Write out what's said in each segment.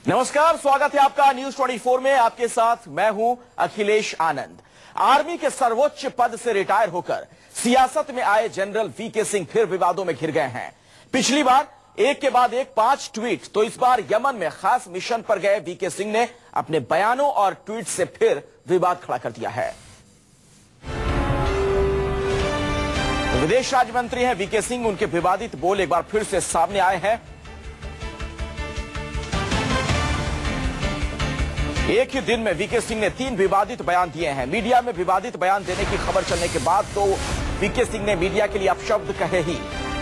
नमस्कार, स्वागत है आपका न्यूज 24 में। आपके साथ मैं हूं अखिलेश आनंद। आर्मी के सर्वोच्च पद से रिटायर होकर सियासत में आए जनरल वीके सिंह फिर विवादों में घिर गए हैं। पिछली बार एक के बाद एक 5 ट्वीट, तो इस बार यमन में खास मिशन पर गए वीके सिंह ने अपने बयानों और ट्वीट से फिर विवाद खड़ा कर दिया है। विदेश राज्य मंत्री हैं वीके सिंह, उनके विवादित बोल एक बार फिर से सामने आए हैं। एक ही दिन में वीके सिंह ने 3 विवादित बयान दिए हैं। मीडिया में विवादित बयान देने की खबर चलने के बाद तो वीके सिंह ने मीडिया के लिए अपशब्द कहे ही।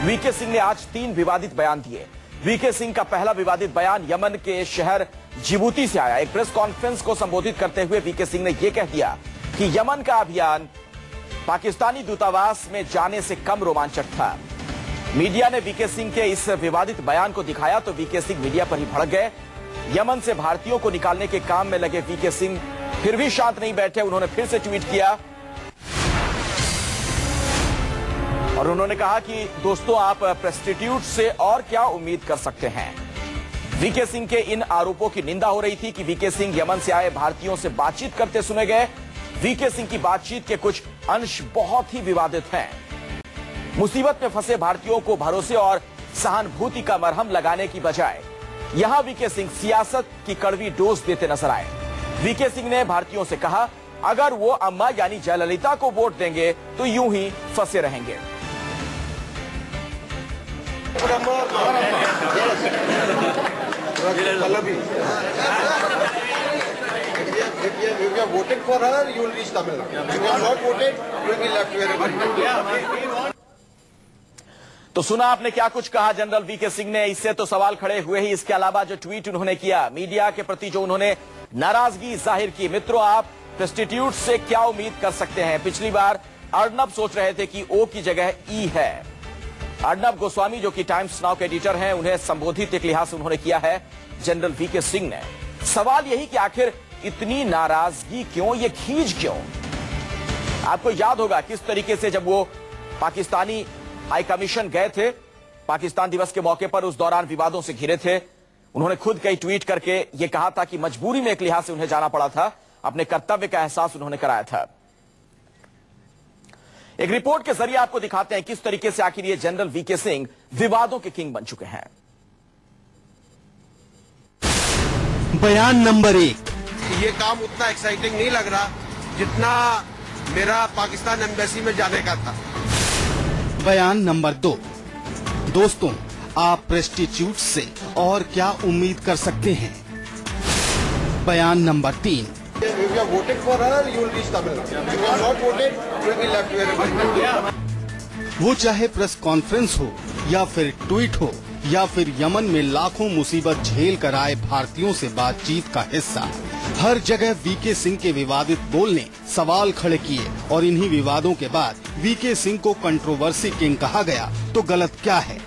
वीके सिंह ने आज 3 विवादित बयान दिए। वीके सिंह का पहला विवादित बयान यमन के शहर जिबूती से आया। एक प्रेस कॉन्फ्रेंस को संबोधित करते हुए वीके सिंह ने यह कह दिया कि यमन का अभियान पाकिस्तानी दूतावास में जाने से कम रोमांचक था। मीडिया ने वीके सिंह के इस विवादित बयान को दिखाया तो वीके सिंह मीडिया पर ही भड़क गए। यमन से भारतीयों को निकालने के काम में लगे वीके सिंह फिर भी शांत नहीं बैठे। उन्होंने फिर से ट्वीट किया और उन्होंने कहा कि दोस्तों, आप प्रोस्टिट्यूट से और क्या उम्मीद कर सकते हैं। वीके सिंह के इन आरोपों की निंदा हो रही थी कि वीके सिंह यमन से आए भारतीयों से बातचीत करते सुने गए। वीके सिंह की बातचीत के कुछ अंश बहुत ही विवादित हैं। मुसीबत में फंसे भारतीयों को भरोसे और सहानुभूति का मरहम लगाने की बजाय यहां वीके सिंह सियासत की कड़वी डोज देते नजर आए। वीके सिंह ने भारतीयों से कहा, अगर वो अम्मा यानी जयललिता को वोट देंगे तो यूं ही फंसे रहेंगे। तो सुना आपने क्या कुछ कहा जनरल वीके सिंह ने। इससे तो सवाल खड़े हुए ही। इसके अलावा जो ट्वीट उन्होंने किया, मीडिया के प्रति जो उन्होंने नाराजगी जाहिर की। मित्रों, आप प्रोस्टिट्यूट से क्या उम्मीद कर सकते हैं। पिछली बार अर्नब सोच रहे थे कि ओ की जगह ई है। अर्नब गोस्वामी जो कि टाइम्स नाउ के एडिटर हैं, उन्हें संबोधित एक लिहाज से उन्होंने किया है जनरल वीके सिंह ने। सवाल यही कि आखिर इतनी नाराजगी क्यों, ये खींच क्यों। आपको याद होगा किस तरीके से जब वो पाकिस्तानी हाई कमीशन गए थे पाकिस्तान दिवस के मौके पर, उस दौरान विवादों से घिरे थे। उन्होंने खुद कई ट्वीट करके यह कहा था कि मजबूरी में एक लिहाज से उन्हें जाना पड़ा था। अपने कर्तव्य का एहसास उन्होंने कराया था। एक रिपोर्ट के जरिए आपको दिखाते हैं किस तरीके से आखिर ये जनरल वीके सिंह विवादों के किंग बन चुके हैं। बयान नंबर 1, ये काम उतना एक्साइटिंग नहीं लग रहा जितना मेरा पाकिस्तान एम्बेसी में जाने का था। बयान नंबर 2, दोस्तों, आप प्रोस्टिट्यूट से और क्या उम्मीद कर सकते हैं। बयान नंबर 3, वो चाहे प्रेस कॉन्फ्रेंस हो या फिर ट्वीट हो या फिर यमन में लाखों मुसीबत झेल कर आए भारतीयों से बातचीत का हिस्सा, हर जगह वीके सिंह के विवादित बोल ने सवाल खड़े किए। और इन्हीं विवादों के बाद वीके सिंह को कंट्रोवर्सी किंग कहा गया तो गलत क्या है।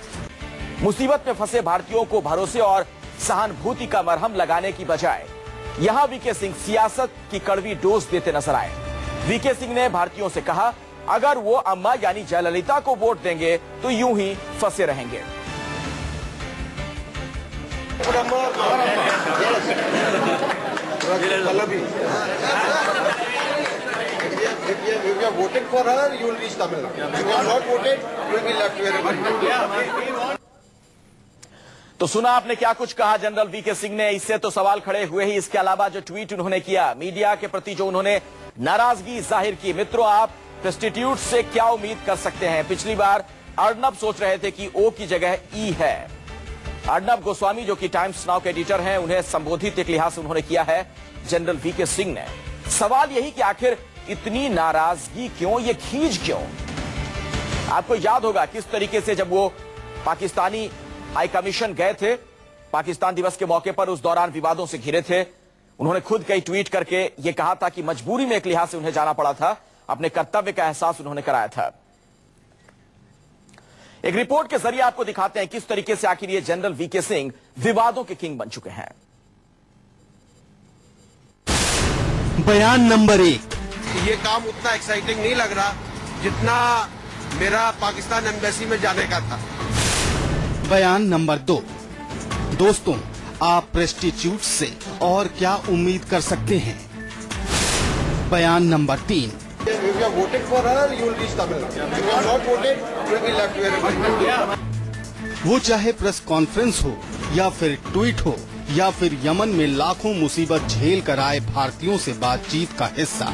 मुसीबत में फंसे भारतीयों को भरोसे और सहानुभूति का मरहम लगाने की बजाय यहां वीके सिंह सियासत की कड़वी डोज देते नजर आए। वीके सिंह ने भारतीयों से कहा, अगर वो अम्मा यानी जयललिता को वोट देंगे तो यूं ही फंसे रहेंगे। तो सुना आपने क्या कुछ कहा जनरल वीके सिंह ने। इससे तो सवाल खड़े हुए ही। इसके अलावा जो ट्वीट उन्होंने किया, मीडिया के प्रति जो उन्होंने नाराजगी जाहिर की। मित्रों, आप प्रोस्टिट्यूट से क्या उम्मीद कर सकते हैं। पिछली बार अर्नब सोच रहे थे कि ओ की जगह ई है। अर्नब गोस्वामी जो कि टाइम्स नाउ के एडिटर हैं, उन्हें संबोधित एक लिहाज से उन्होंने किया है जनरल वीके सिंह ने। सवाल यही कि आखिर इतनी नाराजगी क्यों, ये खींच क्यों। आपको याद होगा किस तरीके से जब वो पाकिस्तानी हाई कमीशन गए थे पाकिस्तान दिवस के मौके पर, उस दौरान विवादों से घिरे थे। उन्होंने खुद कई ट्वीट करके यह कहा था कि मजबूरी में एक लिहाज से उन्हें जाना पड़ा था। अपने कर्तव्य का एहसास उन्होंने कराया था। एक रिपोर्ट के जरिए आपको दिखाते हैं किस तरीके से आखिर ये जनरल वीके सिंह विवादों के किंग बन चुके हैं। बयान नंबर 1, ये काम उतना एक्साइटिंग नहीं लग रहा जितना मेरा पाकिस्तान एम्बेसी में जाने का था। बयान नंबर 2, दोस्तों, आप प्रेस्टिट्यूट से और क्या उम्मीद कर सकते हैं? बयान number 3। If you have voted for her, you will reach Tamil Nadu. If you have not voted, you will be left where. वो चाहे प्रेस कॉन्फ्रेंस हो या फिर ट्वीट हो या फिर यमन में लाखों मुसीबत झेल कर आए भारतीयों से बातचीत का हिस्सा।